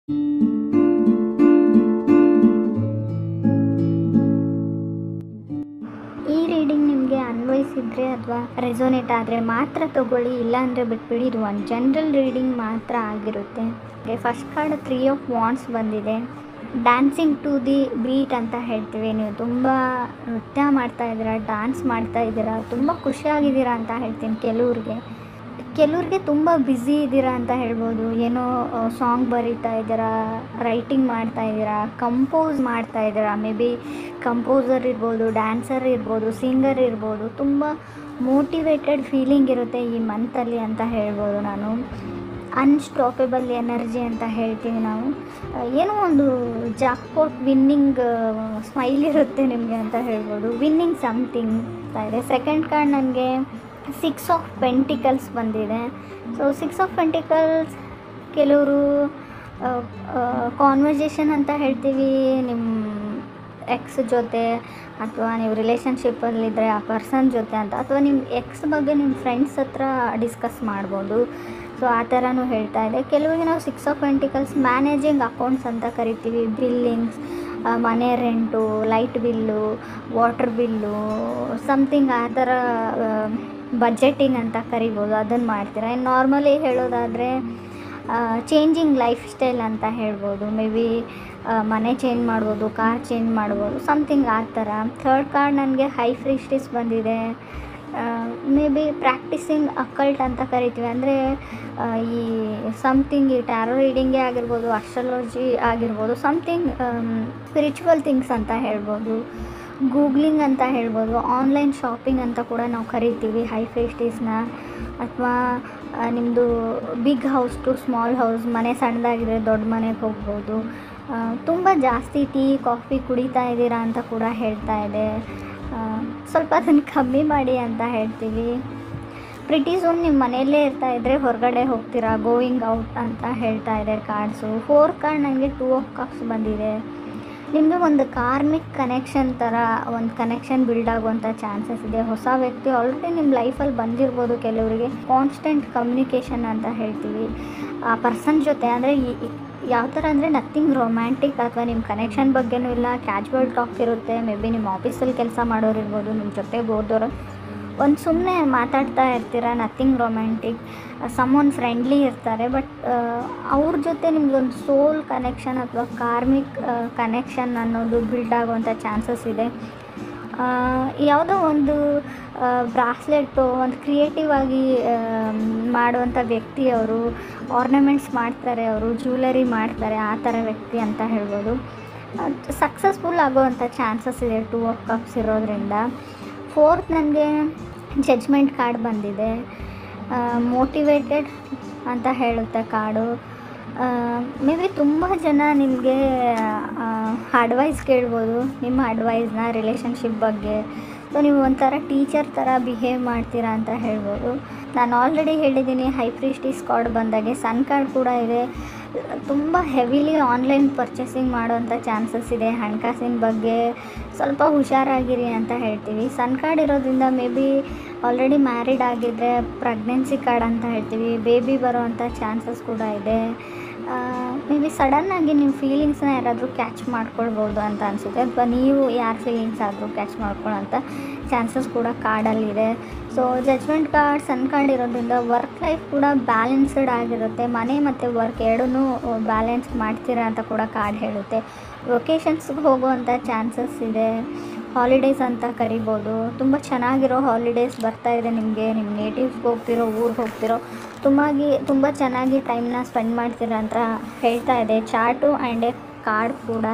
ಈ ರೀಡಿಂಗ್ ನಿಮಗೆ ಅನ್ವಯಿಸಿದರೆ ಅಥವಾ ರೆಸೋನೇಟ್ ಆದರೆ ಮಾತ್ರ ತಗೊಳ್ಳಿ, ಇಲ್ಲಾಂದರೆ ಬಿಟ್ಬಿಡಿ. ಇದು ಒಂದು ಜನರಲ್ ರೀಡಿಂಗ್ ಮಾತ್ರ ಆಗಿರುತ್ತೆ. ಫಸ್ಟ್ ಕಾರ್ಡ್ 3 ಆಫ್ ವಾಂಡ್ಸ್ ಬಂದಿದೆ. ಡ್ಯಾನ್ಸಿಂಗ್ ಟು ದಿ ಬೀಟ್ ಅಂತ ಹೇಳ್ತೀವಿ. ನೀವು ತುಂಬ ನೃತ್ಯ ಮಾಡ್ತಾಯಿದ್ದೀರಾ, ಡ್ಯಾನ್ಸ್ ಮಾಡ್ತಾಯಿದ್ದೀರಾ, ತುಂಬ ಖುಷಿಯಾಗಿದ್ದೀರಾ ಅಂತ ಹೇಳ್ತೀನಿ. ಕೆಲವ್ರಿಗೆ ತುಂಬ ಬ್ಯುಸಿ ಇದ್ದೀರಾ ಅಂತ ಹೇಳ್ಬೋದು. ಏನೋ ಸಾಂಗ್ ಬರೀತಾ ಇದ್ದೀರಾ, ರೈಟಿಂಗ್ ಮಾಡ್ತಾಯಿದ್ದೀರಾ, ಕಂಪೋಸ್ ಮಾಡ್ತಾಯಿದ್ದೀರಾ. ಮೇ ಬಿ ಕಂಪೋಸರ್ ಇರ್ಬೋದು, ಡ್ಯಾನ್ಸರ್ ಇರ್ಬೋದು, ಸಿಂಗರ್ ಇರ್ಬೋದು. ತುಂಬ ಮೋಟಿವೇಟೆಡ್ ಫೀಲಿಂಗ್ ಇರುತ್ತೆ ಈ ಮಂತಲ್ಲಿ ಅಂತ ಹೇಳ್ಬೋದು ನಾನು. ಅನ್ಸ್ಟಾಪೇಬಲ್ ಎನರ್ಜಿ ಅಂತ ಹೇಳ್ತೀವಿ ನಾವು. ಏನೋ ಒಂದು ಜಾಕ್ಪಾಟ್ ವಿನ್ನಿಂಗ್ ಸ್ಮೈಲ್ ಇರುತ್ತೆ ನಿಮಗೆ ಅಂತ ಹೇಳ್ಬೋದು. ವಿನ್ನಿಂಗ್ ಸಮಥಿಂಗ್ ಅಂತ ಇದೆ. ಸೆಕೆಂಡ್ ಕಾರ್ಡ್ ನನಗೆ 6 ಆಫ್ ಪೆಂಟಿಕಲ್ಸ್ ಬಂದಿದೆ. ಸೊ 6 ಆಫ್ ಪೆಂಟಿಕಲ್ಸ್ ಕೆಲವರು ಕಾನ್ವರ್ಜೇಷನ್ ಅಂತ ಹೇಳ್ತೀವಿ ನಿಮ್ಮ ಎಕ್ಸ್ ಜೊತೆ, ಅಥವಾ ನೀವು ರಿಲೇಷನ್ಶಿಪ್ಪಲ್ಲಿದ್ದರೆ ಆ ಪರ್ಸನ್ ಜೊತೆ ಅಂತ, ಅಥವಾ ನಿಮ್ಮ ಎಕ್ಸ್ ಬಗ್ಗೆ ನಿಮ್ಮ ಫ್ರೆಂಡ್ಸ್ ಹತ್ರ ಡಿಸ್ಕಸ್ ಮಾಡ್ಬೋದು. ಸೊ ಆ ಥರನೂ ಹೇಳ್ತಾ ಇದೆ. ಕೆಲವರಿಗೆ ನಾವು 6 ಆಫ್ ಪೆಂಟಿಕಲ್ಸ್ ಮ್ಯಾನೇಜಿಂಗ್ ಅಕೌಂಟ್ಸ್ ಅಂತ ಕರಿತೀವಿ. ಬಿಲ್ಲಿಂಗ್ಸ್, ಮನೆ rent, light bill, water bill, something ಆ ಥರ ಬಜೆಟಿಂಗ್ ಅಂತ ಕರಿಬೋದು. ಅದನ್ನು ಮಾಡ್ತೀರಾ. ಇನ್ನು ನಾರ್ಮಲಿ ಹೇಳೋದಾದರೆ ಚೇಂಜಿಂಗ್ ಲೈಫ್ ಸ್ಟೈಲ್ ಅಂತ ಹೇಳ್ಬೋದು. ಮೇ ಬಿ ಮನೆ ಚೇಂಜ್ ಮಾಡ್ಬೋದು, ಕಾರ್ ಚೇಂಜ್ ಮಾಡ್ಬೋದು, ಸಮಥಿಂಗ್ ಆ ಥರ. ಥರ್ಡ್ ಕಾರ್ಡ್ ನನಗೆ ಹೈ ಪ್ರೀಸ್ಟೆಸ್ ಬಂದಿದೆ. ಮೇ ಬಿ ಪ್ರಾಕ್ಟೀಸಿಂಗ್ ಅಕಲ್ಟ್ ಅಂತ ಕರಿತೀವಿ. ಅಂದರೆ ಈ ಸಮಥಿಂಗ್ ಈ ಟ್ಯಾರೋ ರೀಡಿಂಗೇ ಆಗಿರ್ಬೋದು, ಅಸ್ಟ್ರಾಲಜಿ ಆಗಿರ್ಬೋದು, ಸಮಥಿಂಗ್ ಸ್ಪಿರಿಚುವಲ್ ಥಿಂಗ್ಸ್ ಅಂತ ಹೇಳ್ಬೋದು, ಗೂಗ್ಲಿಂಗ್ ಅಂತ ಹೇಳ್ಬೋದು, ಆನ್ಲೈನ್ ಶಾಪಿಂಗ್ ಅಂತ ಕೂಡ ನಾವು ಕರಿತೀವಿ ಹೈ ಪ್ರೀಸ್ಟೆಸ್ನ. ಅಥವಾ ನಿಮ್ಮದು big house to small house, ಮನೆ ಸಣ್ಣದಾಗಿದ್ರೆ ದೊಡ್ಡ ಮನೆಗೆ ಹೋಗ್ಬೋದು. ತುಂಬ ಜಾಸ್ತಿ ಟೀ ಕಾಫಿ ಕುಡಿತಾ ಇದ್ದೀರಾ ಅಂತ ಕೂಡ ಹೇಳ್ತಾ ಇದೆ. ಸ್ವಲ್ಪ ಅದನ್ನು ಕಮ್ಮಿ ಮಾಡಿ ಅಂತ ಹೇಳ್ತೀವಿ. ಪ್ರಿಟಿ ಸೂನ್ ನಿಮ್ಮ ಮನೆಯಲ್ಲೇ ಇರ್ತಾಯಿದ್ರೆ ಹೊರಗಡೆ ಹೋಗ್ತೀರಾ, ಗೋಯಿಂಗ್ ಔಟ್ ಅಂತ ಹೇಳ್ತಾ ಇದೆ ಕಾರ್ಡ್ಸು. 4 ಕಾರ್ಡ್ ನನಗೆ 2 ಆಫ್ ಕಪ್ಸ್ ಬಂದಿದೆ. ನಿಮಗೆ ಒಂದು ಕಾರ್ಮಿಕ್ ಕನೆಕ್ಷನ್ ಥರ ಒಂದು ಕನೆಕ್ಷನ್ ಬಿಲ್ಡ್ ಆಗುವಂಥ ಚಾನ್ಸಸ್ ಇದೆ. ಹೊಸ ವ್ಯಕ್ತಿ ಆಲ್ರೆಡಿ ನಿಮ್ಮ ಲೈಫಲ್ಲಿ ಬಂದಿರ್ಬೋದು. ಕೆಲವರಿಗೆ ಕಾನ್ಸ್ಟೆಂಟ್ ಕಮ್ಯುನಿಕೇಷನ್ ಅಂತ ಹೇಳ್ತೀವಿ ಆ ಪರ್ಸನ್ ಜೊತೆ. ಅಂದರೆ ಯಾವ ಥರ ಅಂದರೆ ನಥಿಂಗ್ ರೊಮ್ಯಾಂಟಿಕ್ ಅಥವಾ ನಿಮ್ಮ ಕನೆಕ್ಷನ್ ಬಗ್ಗೆನೂ ಇಲ್ಲ, ಕ್ಯಾಜುವಲ್ ಟಾಕ್ ಇರುತ್ತೆ. ಮೇ ಬಿ ನಿಮ್ಮ ಆಫೀಸಲ್ಲಿ ಕೆಲಸ ಮಾಡೋರು ಇರ್ಬೋದು, ನಿಮ್ಮ ಜೊತೆ ಓದೋರು ಒಂದು ಸುಮ್ಮನೆ ಮಾತಾಡ್ತಾ ಇರ್ತೀರ, ನಥಿಂಗ್ ರೊಮ್ಯಾಂಟಿಕ್. ಸಮ್ವನ್ ಫ್ರೆಂಡ್ಲಿ ಇರ್ತಾರೆ, ಬಟ್ ಅವ್ರ ಜೊತೆ ನಿಮ್ಗೊಂದು ಸೋಲ್ ಕನೆಕ್ಷನ್ ಅಥವಾ ಕಾರ್ಮಿಕ್ ಕನೆಕ್ಷನ್ ಅನ್ನೋದು ಬಿಲ್ಡ್ ಆಗುವಂಥ ಚಾನ್ಸಸ್ ಇದೆ. ಯಾವುದೋ ಒಂದು ಬ್ರಾಸ್ಲೆಟು ಒಂದು ಕ್ರಿಯೇಟಿವ್ ಆಗಿ ಮಾಡುವಂಥ ವ್ಯಕ್ತಿ ಅವರು, ಆರ್ನಮೆಂಟ್ಸ್ ಮಾಡ್ತಾರೆ, ಅವರು ಜ್ಯುವೆಲರಿ ಮಾಡ್ತಾರೆ, ಆ ಥರ ವ್ಯಕ್ತಿ ಅಂತ ಹೇಳ್ಬೋದು. ಸಕ್ಸಸ್ಫುಲ್ ಆಗುವಂಥ ಚಾನ್ಸಸ್ ಇದೆ 2 ಆಫ್ ಕಪ್ಸ್ ಇರೋದ್ರಿಂದ. ಫೋರ್ತ್ ನನಗೆ ಜಡ್ಜ್ಮೆಂಟ್ ಕಾರ್ಡ್ ಬಂದಿದೆ. ಮೋಟಿವೇಟೆಡ್ ಅಂತ ಹೇಳುತ್ತೆ ಕಾರ್ಡು. ಮೇ ಬಿ ತುಂಬ ಜನ ನಿಮಗೆ ಅಡ್ವೈಸ್ ಕೇಳ್ಬೋದು, ನಿಮ್ಮ ಅಡ್ವೈಸ್ನ ರಿಲೇಷನ್ಶಿಪ್ ಬಗ್ಗೆ. ಸೊ ನೀವು ಒಂಥರ ಟೀಚರ್ ಥರ ಬಿಹೇವ್ ಮಾಡ್ತೀರಾ ಅಂತ ಹೇಳ್ಬೋದು. ನಾನು ಆಲ್ರೆಡಿ ಹೇಳಿದ್ದೀನಿ ಹೈ ಪ್ರೀಸ್ಟೆಸ್ ಕಾರ್ಡ್ ಬಂದಾಗೆ ಸನ್ ಕಾರ್ಡ್ ಕೂಡ ಇದೆ. ತುಂಬ ಹೆವಿಲಿ ಆನ್ಲೈನ್ ಪರ್ಚೇಸಿಂಗ್ ಮಾಡೋವಂಥ ಚಾನ್ಸಸ್ ಇದೆ. ಹಣಕಾಸಿನ ಬಗ್ಗೆ ಸ್ವಲ್ಪ ಹುಷಾರಾಗಿರಿ ಅಂತ ಹೇಳ್ತೀವಿ. ಸನ್ ಕಾರ್ಡ್ ಇರೋದ್ರಿಂದ ಮೇ ಬಿ ಆಲ್ರೆಡಿ ಮ್ಯಾರಿಡ್ ಆಗಿದ್ದರೆ ಪ್ರೆಗ್ನೆನ್ಸಿ ಕಾರ್ಡ್ ಅಂತ ಹೇಳ್ತೀವಿ. ಬೇಬಿ ಬರೋವಂಥ ಚಾನ್ಸಸ್ ಕೂಡ ಇದೆ. ಮೇ ಬಿ ಸಡನ್ನಾಗಿ ನಿಮ್ಮ ಫೀಲಿಂಗ್ಸ್ನ ಯಾರಾದರೂ ಕ್ಯಾಚ್ ಮಾಡ್ಕೊಳ್ಬೋದು ಅಂತ ಅನಿಸುತ್ತೆ, ಅಥವಾ ನೀವು ಯಾರ ಫೀಲಿಂಗ್ಸ್ ಆದರೂ ಕ್ಯಾಚ್ ಮಾಡ್ಕೊಳ್ಳೋಂಥ ಚಾನ್ಸಸ್ ಕೂಡ ಕಾರ್ಡಲ್ಲಿದೆ. So judgement card, sun card ಇರೋದ್ರಿಂದ ವರ್ಕ್ ಲೈಫ್ ಕೂಡ ಬ್ಯಾಲೆನ್ಸ್ಡ್ ಆಗಿರುತ್ತೆ. ಮನೆ ಮತ್ತು ವರ್ಕ್ ಎರಡನ್ನೂ ಬ್ಯಾಲೆನ್ಸ್ ಮಾಡ್ತೀರಾ ಅಂತ ಕೂಡ ಕಾರ್ಡ್ ಹೇಳುತ್ತೆ. ಲೊಕೇಶನ್ಸ್ಗೆ ಹೋಗುವಂಥ ಚಾನ್ಸಸ್ ಇದೆ. ಹಾಲಿಡೇಸ್ ಅಂತ ಕರಿಬೋದು. ತುಂಬ ಚೆನ್ನಾಗಿರೋ ಹಾಲಿಡೇಸ್ ಬರ್ತಾಯಿದೆ ನಿಮಗೆ. ನಿಮ್ಮ ನೇಟಿವ್ಸ್ಗೆ ಹೋಗ್ತಿರೋ, ಊರಿಗೆ ಹೋಗ್ತಿರೋ, ತುಂಬ ಚೆನ್ನಾಗಿ ಟೈಮ್ನ ಸ್ಪೆಂಡ್ ಮಾಡ್ತೀರಾ ಅಂತ ಹೇಳ್ತಾ ಇದೆ ಚಾರ್ಟು ಆ್ಯಂಡ್ ಎ ಕಾರ್ಡ್ ಕೂಡ.